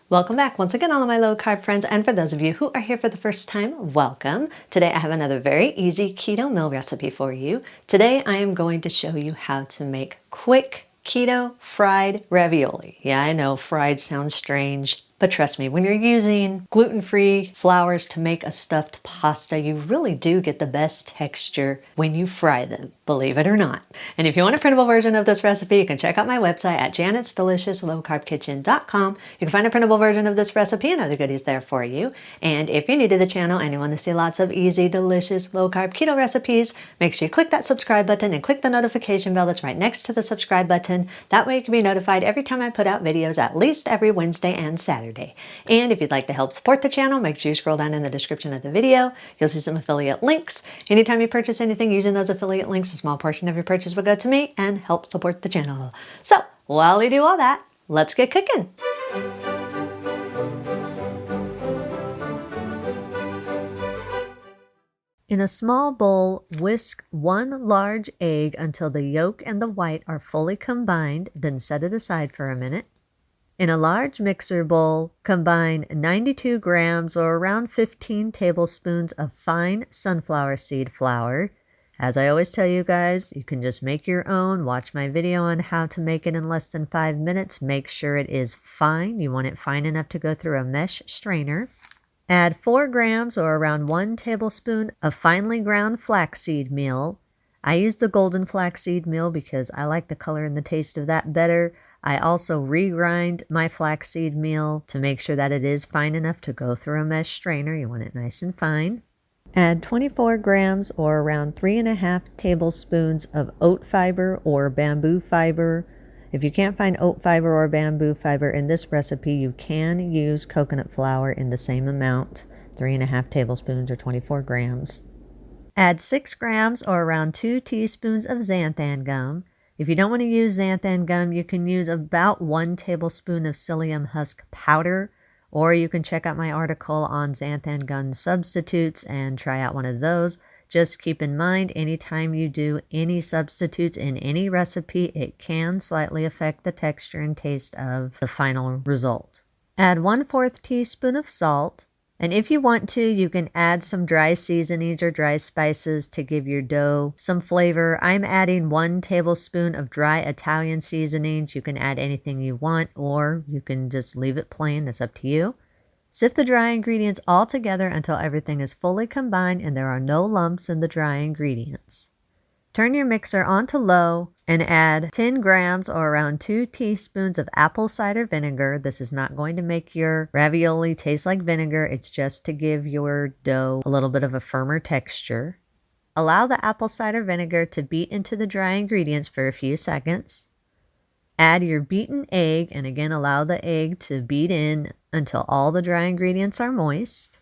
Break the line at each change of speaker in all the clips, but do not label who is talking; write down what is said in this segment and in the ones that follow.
Welcome back once again, all of my low carb friends, and for those of you who are here for the first time, welcome. Today I have another very easy keto meal recipe for you. Today I am going to show you how to make quick keto fried ravioli. Yeah, I know fried sounds strange, but trust me, when you're using gluten-free flours to make a stuffed pasta, you really do get the best texture when you fry them, believe it or not. And if you want a printable version of this recipe, you can check out my website at janet'sdeliciouslowcarbkitchen.com. You can find a printable version of this recipe and other goodies there for you. And if you're new to the channel and you want to see lots of easy, delicious, low-carb keto recipes, make sure you click that subscribe button and click the notification bell that's right next to the subscribe button. That way you can be notified every time I put out videos, at least every Wednesday and Saturday. And if you'd like to help support the channel, make sure you scroll down in the description of the video. You'll see some affiliate links. Anytime you purchase anything using those affiliate links, a small portion of your purchase will go to me and help support the channel. So while we do all that, let's get cooking. In a small bowl, whisk 1 large egg until the yolk and the white are fully combined, then set it aside for a minute. In a large mixer bowl, combine 92 grams or around 15 tablespoons of fine sunflower seed flour. As I always tell you guys, you can just make your own. Watch my video on how to make it in less than 5 minutes. Make sure it is fine. You want it fine enough to go through a mesh strainer. Add 4 grams or around 1 tablespoon of finely ground flaxseed meal. I use the golden flaxseed meal because I like the color and the taste of that better. I also regrind my flaxseed meal to make sure that it is fine enough to go through a mesh strainer. You want it nice and fine. Add 24 grams or around 3.5 tablespoons of oat fiber or bamboo fiber. If you can't find oat fiber or bamboo fiber in this recipe, you can use coconut flour in the same amount, 3.5 tablespoons or 24 grams. Add 6 grams or around 2 teaspoons of xanthan gum. If you don't want to use xanthan gum, you can use about 1 tablespoon of psyllium husk powder, or you can check out my article on xanthan gum substitutes and try out one of those. Just keep in mind, anytime you do any substitutes in any recipe, it can slightly affect the texture and taste of the final result. Add 1/4 teaspoon of salt. And if you want to, you can add some dry seasonings or dry spices to give your dough some flavor. I'm adding 1 tablespoon of dry Italian seasonings. You can add anything you want, or you can just leave it plain. That's up to you. Sift the dry ingredients all together until everything is fully combined and there are no lumps in the dry ingredients. Turn your mixer onto low and add 10 grams or around 2 teaspoons of apple cider vinegar. This is not going to make your ravioli taste like vinegar. It's just to give your dough a little bit of a firmer texture. Allow the apple cider vinegar to beat into the dry ingredients for a few seconds. Add your beaten egg and again allow the egg to beat in until all the dry ingredients are moist.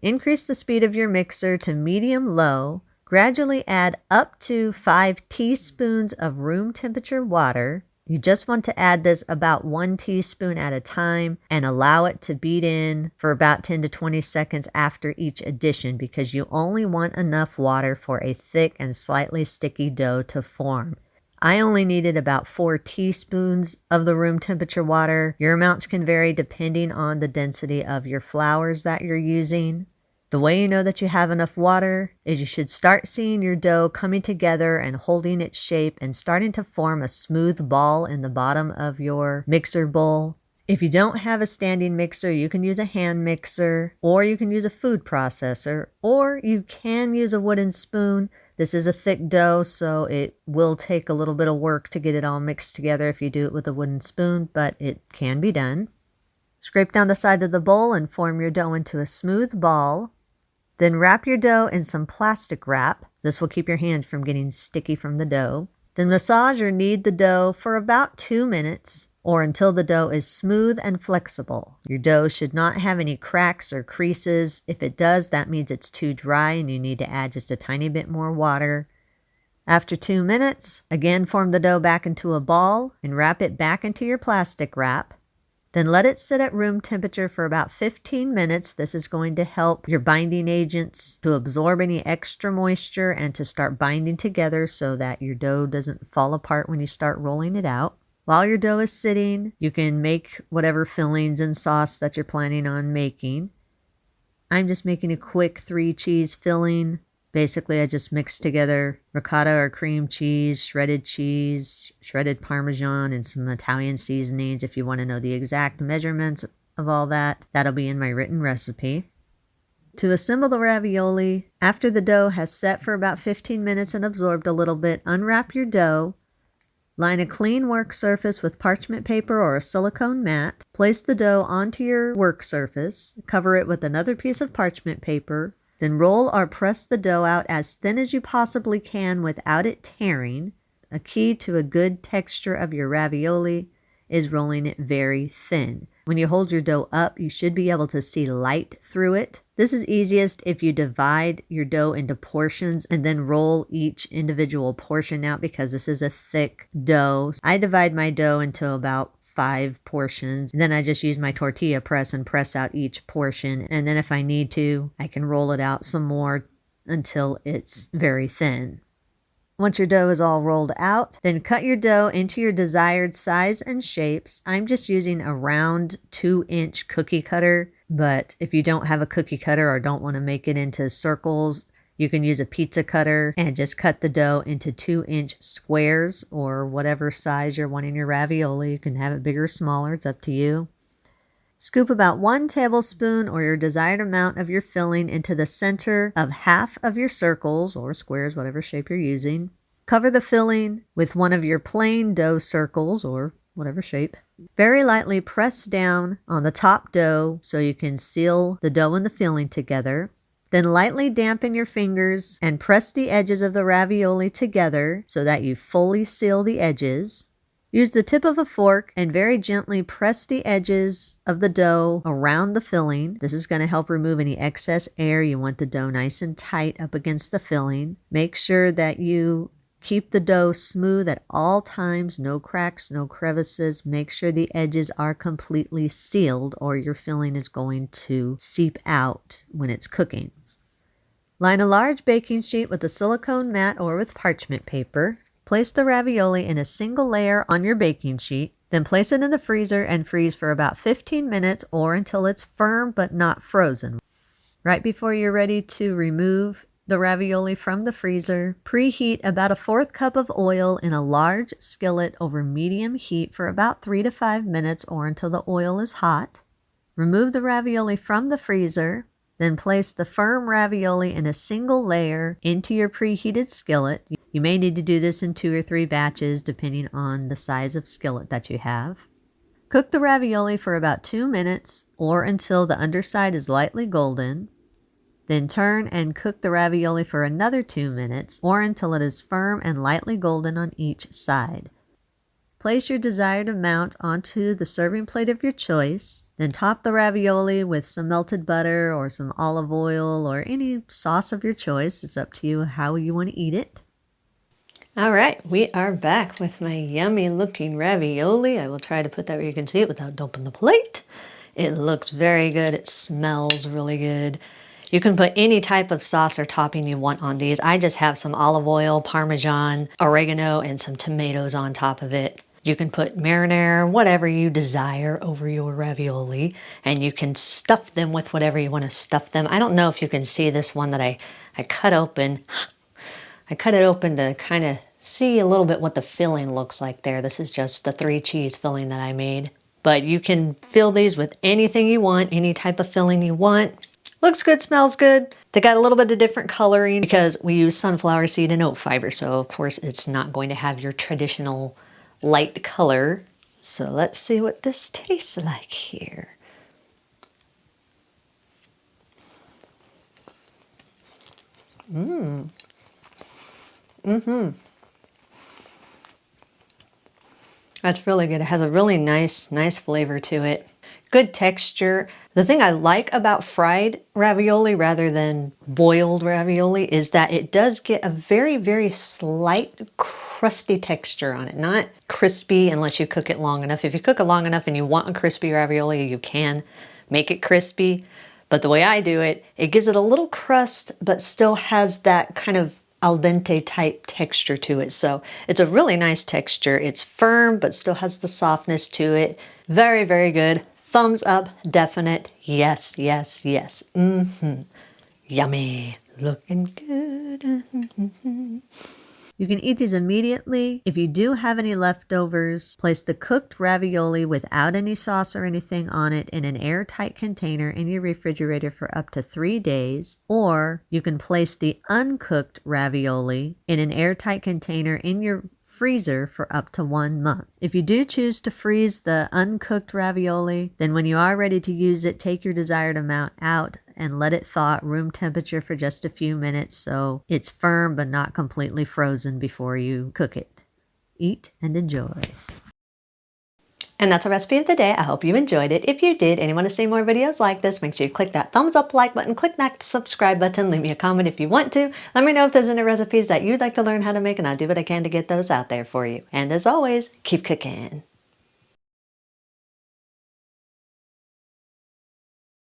Increase the speed of your mixer to medium-low. Gradually add up to 5 teaspoons of room temperature water. You just want to add this about 1 teaspoon at a time and allow it to beat in for about 10 to 20 seconds after each addition because you only want enough water for a thick and slightly sticky dough to form. I only needed about 4 teaspoons of the room temperature water. Your amounts can vary depending on the density of your flours that you're using. The way you know that you have enough water is you should start seeing your dough coming together and holding its shape and starting to form a smooth ball in the bottom of your mixer bowl. If you don't have a standing mixer, you can use a hand mixer, or you can use a food processor, or you can use a wooden spoon. This is a thick dough, so it will take a little bit of work to get it all mixed together if you do it with a wooden spoon, but it can be done. Scrape down the side of the bowl and form your dough into a smooth ball. Then wrap your dough in some plastic wrap. This will keep your hands from getting sticky from the dough. Then massage or knead the dough for about 2 minutes or until the dough is smooth and flexible. Your dough should not have any cracks or creases. If it does, that means it's too dry and you need to add just a tiny bit more water. After 2 minutes, again form the dough back into a ball and wrap it back into your plastic wrap. Then let it sit at room temperature for about 15 minutes. This is going to help your binding agents to absorb any extra moisture and to start binding together so that your dough doesn't fall apart when you start rolling it out. While your dough is sitting, you can make whatever fillings and sauce that you're planning on making. I'm just making a quick 3-cheese filling. Basically, I just mix together ricotta or cream cheese, shredded Parmesan, and some Italian seasonings. If you want to know the exact measurements of all that, that'll be in my written recipe. To assemble the ravioli, after the dough has set for about 15 minutes and absorbed a little bit, unwrap your dough. Line a clean work surface with parchment paper or a silicone mat. Place the dough onto your work surface. Cover it with another piece of parchment paper. Then roll or press the dough out as thin as you possibly can without it tearing. A key to a good texture of your ravioli is rolling it very thin. When you hold your dough up, you should be able to see light through it. This is easiest if you divide your dough into portions and then roll each individual portion out, because this is a thick dough. I divide my dough into about 5 portions. Then I just use my tortilla press and press out each portion. And then if I need to, I can roll it out some more until it's very thin. Once your dough is all rolled out, then cut your dough into your desired size and shapes. I'm just using a round 2-inch cookie cutter, but if you don't have a cookie cutter or don't want to make it into circles, you can use a pizza cutter and just cut the dough into 2-inch squares or whatever size you're wanting your ravioli. You can have it bigger or smaller, it's up to you. Scoop about 1 tablespoon or your desired amount of your filling into the center of half of your circles or squares, whatever shape you're using. Cover the filling with one of your plain dough circles or whatever shape. Very lightly press down on the top dough so you can seal the dough and the filling together. Then lightly dampen your fingers and press the edges of the ravioli together so that you fully seal the edges. Use the tip of a fork and very gently press the edges of the dough around the filling. This is going to help remove any excess air. You want the dough nice and tight up against the filling. Make sure that you keep the dough smooth at all times, no cracks, no crevices. Make sure the edges are completely sealed or your filling is going to seep out when it's cooking. Line a large baking sheet with a silicone mat or with parchment paper. Place the ravioli in a single layer on your baking sheet, then place it in the freezer and freeze for about 15 minutes or until it's firm but not frozen. Right before you're ready to remove the ravioli from the freezer, preheat about a 1/4 cup of oil in a large skillet over medium heat for about 3 to 5 minutes or until the oil is hot. Remove the ravioli from the freezer. Then place the firm ravioli in a single layer into your preheated skillet. You may need to do this in 2 or 3 batches depending on the size of skillet that you have. Cook the ravioli for about 2 minutes or until the underside is lightly golden. Then turn and cook the ravioli for another 2 minutes or until it is firm and lightly golden on each side. Place your desired amount onto the serving plate of your choice. Then top the ravioli with some melted butter or some olive oil or any sauce of your choice. It's up to you how you want to eat it. All right, we are back with my yummy looking ravioli. I will try to put that where you can see it without dumping the plate. It looks very good. It smells really good. You can put any type of sauce or topping you want on these. I just have some olive oil, Parmesan, oregano, and some tomatoes on top of it. You can put marinara, whatever you desire over your ravioli, and you can stuff them with whatever you want to stuff them. I don't know if you can see this one that I cut open. I cut it open to kind of see a little bit what the filling looks like there. This is just the 3-cheese filling that I made. But you can fill these with anything you want, any type of filling you want. Looks good, smells good. They got a little bit of different coloring because we use sunflower seed and oat fiber. So of course it's not going to have your traditional light color. So let's see what this tastes like here. That's really good. It has a really nice flavor to it. Good texture. The thing I like about fried ravioli rather than boiled ravioli is that it does get a very slight crusty texture on it. Not crispy unless you cook it long enough. If you cook it long enough and you want a crispy ravioli, you can make it crispy. But the way I do it, it gives it a little crust but still has that kind of al dente type texture to it. So it's a really nice texture. It's firm, but still has the softness to it. Very, very good. Thumbs up, definite. Yes, yes, yes. Yummy. Looking good. You can eat these immediately. If you do have any leftovers, place the cooked ravioli without any sauce or anything on it in an airtight container in your refrigerator for up to 3 days. Or you can place the uncooked ravioli in an airtight container in your freezer for up to 1 month. If you do choose to freeze the uncooked ravioli, then when you are ready to use it, take your desired amount out and let it thaw at room temperature for just a few minutes so it's firm but not completely frozen before you cook it. Eat and enjoy. And that's our recipe of the day. I hope you enjoyed it. If you did and you want to see more videos like this, make sure you click that thumbs up like button, click that subscribe button, leave me a comment if you want to. Let me know if there's any recipes that you'd like to learn how to make, and I'll do what I can to get those out there for you. And as always, keep cooking.